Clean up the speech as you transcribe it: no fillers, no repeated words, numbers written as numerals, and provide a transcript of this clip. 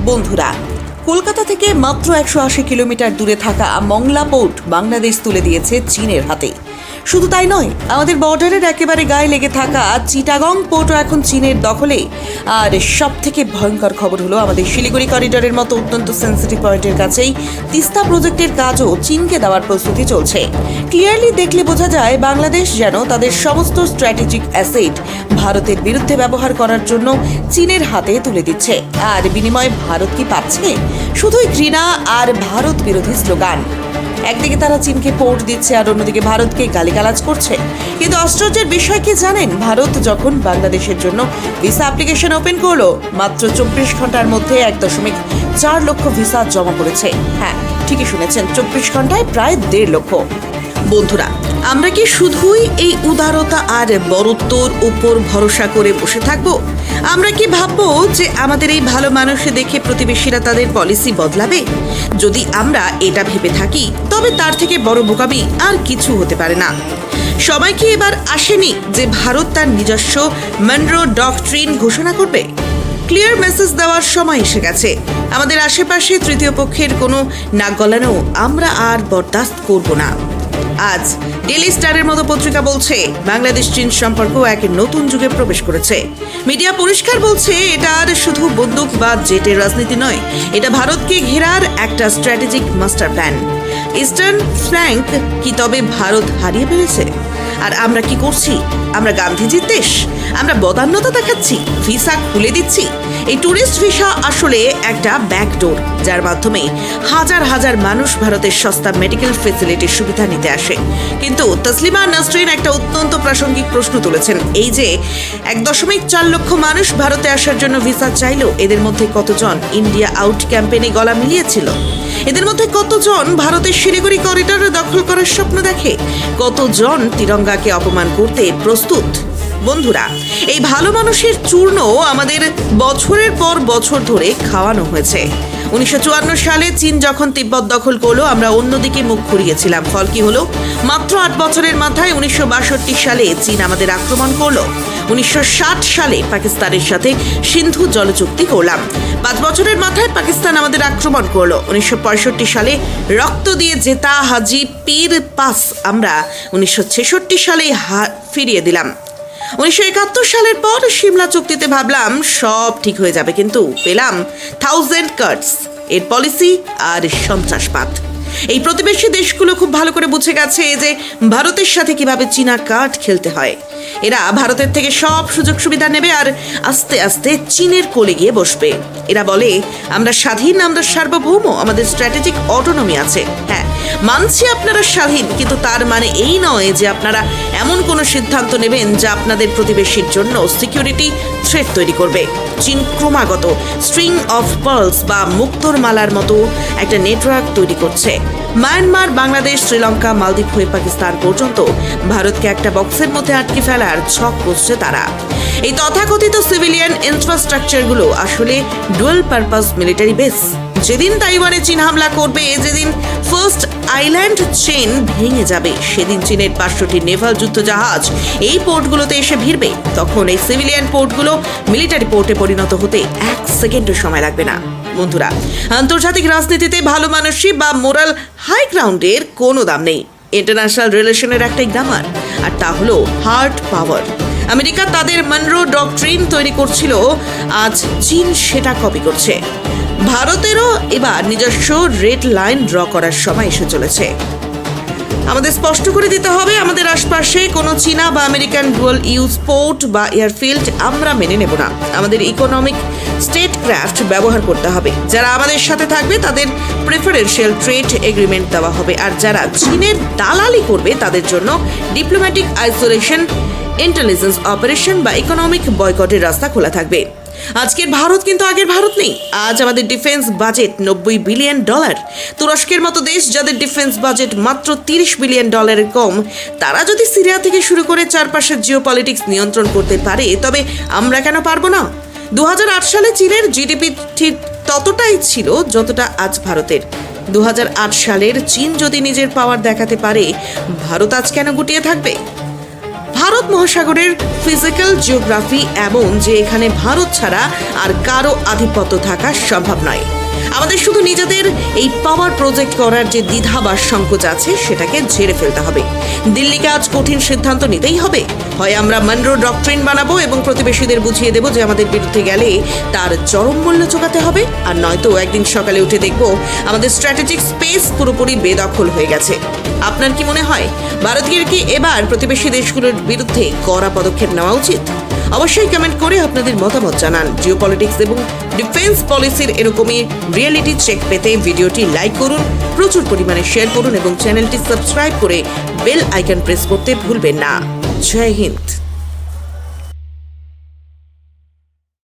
বন্ধুরা, কলকাতা থেকে মাত্র 180 কিলোমিটার দূরে থাকা মংলা পোর্ট বাংলাদেশ তুলে দিয়েছে চীনের হাতে। শুধু তাই নয়, আমাদের বর্ডারের একেবারে গায়ে লেগে থাকা চিটাগং পোর্টও এখন চীনের দখলে। আর সব থেকে ভয়ঙ্কর খবর হলো, আমাদের শিলিগুড়ি করিডোরের মতো অত্যন্ত সেন্সিটিভ পয়েন্টের কাছেই তিস্তা প্রজেক্টের কাজও চীনকে দেওয়ার প্রস্তুতি চলছে। ক্লিয়ারলি দেখলে বোঝা যায়, বাংলাদেশ যেন তাদের সমস্ত স্ট্র্যাটেজিক অ্যাসেট ভারতের বিরুদ্ধে ব্যবহার করার জন্য চীনের হাতে তুলে দিচ্ছে। আর বিনিময়ে ভারত কি পাচ্ছে? শুধুই ঘৃণা আর ভারত বিরোধী স্লোগান। একদিকে তারা চীনকে পোর্ট দিচ্ছে, আর অন্যদিকে ভারতকে গালিগালাজ করছে। কিন্তু আশ্চর্যের বিষয় কি জানেন? ভারত যখন বাংলাদেশের জন্য ভিসা অ্যাপ্লিকেশন ওপেন করলো, মাত্র 24 ঘন্টার মধ্যে 1.4 লক্ষ ভিসা জমা করেছে। হ্যাঁ, ঠিকই শুনেছেন, 24 ঘন্টায় প্রায় 1.5 লক্ষ। বন্ধুরা, আমরা কি শুধুই এই উদারতা আর বরত্বর উপর ভরসা করে বসে থাকবো? আমরা কি ভাববো যে আমাদের এই ভালো মানুষ দেখে প্রতিবেশীরা তাদের পলিসি বদলাবে? যদি আমরা এটা ভেবে থাকি, তবে তার থেকে বড় বোকামি আর কিছু হতে পারে না। সবাই কি এবার আসেনি যে ভারত তার নিজস্ব মনরো ডকট্রিন ঘোষণা করবে? ক্লিয়ার মেসেজ দেওয়ার সময় এসে গেছে। আমাদের আশেপাশে তৃতীয় পক্ষের কোনো নাক গলানো আমরা আর বরদাস্ত করব না। আজ ডেইলি স্টারের মতো পত্রিকা বলছে, বাংলাদেশ চীন সম্পর্ক এক নতুন যুগে প্রবেশ করেছে। মিডিয়া পরিষ্কার বলছে, এটা আর শুধু বন্দুক বা জেটের রাজনীতি নয়, এটা ভারতকে ঘেরার একটা strategic master plan. Eastern flank কি তবে ভারত হারিয়ে ফেলেছে? আর আমরা কি করছি? আমরা গান্ধীজির দেশ, আমরা বদান্যতা দেখাচ্ছি, ভিসা খুলে দিচ্ছি। এই ট্যুরিস্ট ভিসা আসলে একটা ব্যাকডোর, যার মাধ্যমে হাজার হাজার মানুষ ভারতের সস্তা মেডিকেল ফেসিলিটির সুবিধা নিতে আসে। কিন্তু তসলিমা নাসরিন একটা অত্যন্ত প্রাসঙ্গিক প্রশ্ন তুলেছেন। এই যে 1.4 লক্ষ মানুষ ভারতে আসার জন্য ভিসা চাইলো, এদের মধ্যে কতজন ইন্ডিয়া আউট ক্যাম্পেইনে গলা মিলিয়েছিল? এদের মধ্যে কতজন ভারতের শিলিগুড়ি করিডোর দখল করার স্বপ্ন দেখে? কতজন তিরঙ্গাকে অপমান করতে প্রস্তুত? বন্ধুরা, এই ভালো মানুষের চূর্ণ আমাদের বছরের পর বছর ধরে খাওয়ানো হয়েছে। 1954 সালে চীন যখন তিব্বত দখল করলো, আমরা অন্যদিকে মুখ ঘুরিয়েছিলাম। ফল কি হলো? মাত্র 8 বছরের মাথায় 1962 সালে চীন আমাদের আক্রমণ করলো। 1960 সালে পাকিস্তানের সাথে সিন্ধু জলচুক্তি করলাম। 5 বছরের মাথায় পাকিস্তান আমাদের আক্রমণ করলো। 1965 সালে রক্ত দিয়ে জেতা হাজি পীর পাস আমরা 1966 সালে ফিরিয়ে দিলাম। 1971 সালের পর সিমলা চুক্তিতে ভাবলাম সব ঠিক হয়ে যাবে, কিন্তু পেলাম 1000 কাটস এর পলিসি আর সন্ত্রাসবাদ। এই প্রতিবেশী দেশগুলো খুব ভালো করে বুঝে গেছে যে ভারতের সাথে কিভাবে চীনা কার্ড খেলতে হয়। এরা ভারতের থেকে সব সুযোগ সুবিধা নেবে আর আস্তে আস্তে চীনের কোলে গিয়ে বসবে। এরা বলে, আমরা স্বাধীন, আমরা সার্বভৌম, আমাদের স্ট্র্যাটেজিক অটোনমি আছে। হ্যাঁ, মানছি আপনারা স্বাধীন, কিন্তু তার মানে এই নয় যে আপনারা এমন কোনো সিদ্ধান্ত নেবেন যা আপনাদের প্রতিবেশীর জন্য সিকিউরিটি থ্রেট তৈরি করবে। চীন ক্রমাগত স্ট্রিং অফ পার্লস বা মুক্তোর মালার মতো একটা নেটওয়ার্ক তৈরি করছে। মায়ানমার, বাংলাদেশ, শ্রীলঙ্কা, মালদ্বীপ হয়ে পাকিস্তান পর্যন্ত ভারতকে একটা বক্সের মধ্যে আটকে ফেলার ছক করছে তারা। এই তথাকথিত সিভিলিয়ান ইনফ্রাস্ট্রাকচারগুলো আসলে ডুয়াল পারপাস মিলিটারি বেস। যেদিন তাইওয়ানে চীন হামলা করবে, যেদিন ফার্স্ট আইল্যান্ড চেইন ভেঙে যাবে, সেদিন চীনের 500টি নেভাল যুদ্ধ জাহাজ এই পোর্টগুলোতে এসে ভিড়বে। তখন এই সিভিলিয়ান পোর্টগুলো মিলিটারি পোর্টে পরিণত হতে 1 সেকেন্ডও সময় লাগবে না। বন্ধুরা, আন্তর্জাতিক রাজনীতিতে ভালো মানুষই বা মোরাল হাই গ্রাউন্ডের কোনো দাম নেই। ইন্টারন্যাশনাল রিলেশনের একটাই গ্রামার, আর তা হলো হার্ড পাওয়ার। আমেরিকা তাদের মনরো ডকট্রিন তৈরি করছিল, আজ চীন সেটা কপি করছে। ভারতেরও এবার নিজস্ব রেড লাইন ড্র করার সময় এসে চলেছে। আমাদের স্পষ্ট করে দিতে হবে, আমাদের আশপাশে কোনো চীনা বা আমেরিকান ডুয়াল ইউজ পোর্ট বা এয়ারফিল্ড আমরা মেনে নেব না। আমাদের ইকোনমিক স্টেট ক্রাফট ব্যবহার করতে হবে। যারা আমাদের সাথে থাকবে তাদের প্রেফারেন্সিয়াল ট্রেড এগ্রিমেন্ট দেওয়া হবে, আর যারা চীনের দালালি করবে তাদের জন্য ডিপ্লোম্যাটিক আইসোলেশন, ইন্টেলিজেন্স অপারেশন বা ইকোনমিক বয়কটের রাস্তা খোলা থাকবে। আজকের ভারত কিন্তু আগের ভারত নেই। আজ আমাদের ডিফেন্স বাজেট $90 বিলিয়ন। তুরস্কের মতো দেশ, যাদের ডিফেন্স বাজেট মাত্র $30 বিলিয়ন কম, তারা যদি সিরিয়া থেকে শুরু করে চারপাশের জিওপলিটিক্স নিয়ন্ত্রণ করতে পারে, তবে আমরা কেন পারবো না? 2008 সালে চীনের জিডিপি ঠিক ততটাই ছিল যতটা আজ ভারতের। 2008 সালের চীন যদি নিজের পাওয়ার দেখাতে পারে, ভারত আজ কেন গুটিয়ে থাকবে? ভারত মহাসাগরের ফিজিক্যাল জিওগ্রাফি এমন যে এখানে ভারত ছাড়া আর কারো আধিপত্য থাকা সম্ভব নয়। আমাদের শুধু নিজেদের এই পাওয়ার প্রজেক্ট করার যে দ্বিধা বা সংকোচ আছে সেটাকে ঝেড়ে ফেলতে হবে। দিল্লিকে আজ কঠিন সিদ্ধান্ত নিতেই হবে। হয় আমরা মনরো ডক্ট্রিন বানাবো এবং প্রতিবেশীদের বুঝিয়ে দেবো যে আমাদের বিরুদ্ধে গেলে তার চরম মূল্য চোকাতে হবে, আর নয়তো একদিন সকালে উঠে দেখবো আমাদের স্ট্র্যাটেজিক স্পেস পুরোপুরি বেদখল হয়ে গেছে। আপনার কি মনে হয় ভারতীয় কি এবার প্রতিবেশী দেশগুলোর বিরুদ্ধে কড়া পদক্ষেপ নেওয়া উচিত? অবশ্যই কমেন্ট করে আপনাদের মতামত জানান। জিওপলিটিক্স এবং ডিফেন্স পলিসির এরকমই রিয়েলিটি চেক পেতে ভিডিওটি লাইক করুন, প্রচুর পরিমাণে শেয়ার করুন এবং চ্যানেলটি সাবস্ক্রাইব করে বেল আইকন প্রেস করতে ভুলবেন না। জয় হিন্দ।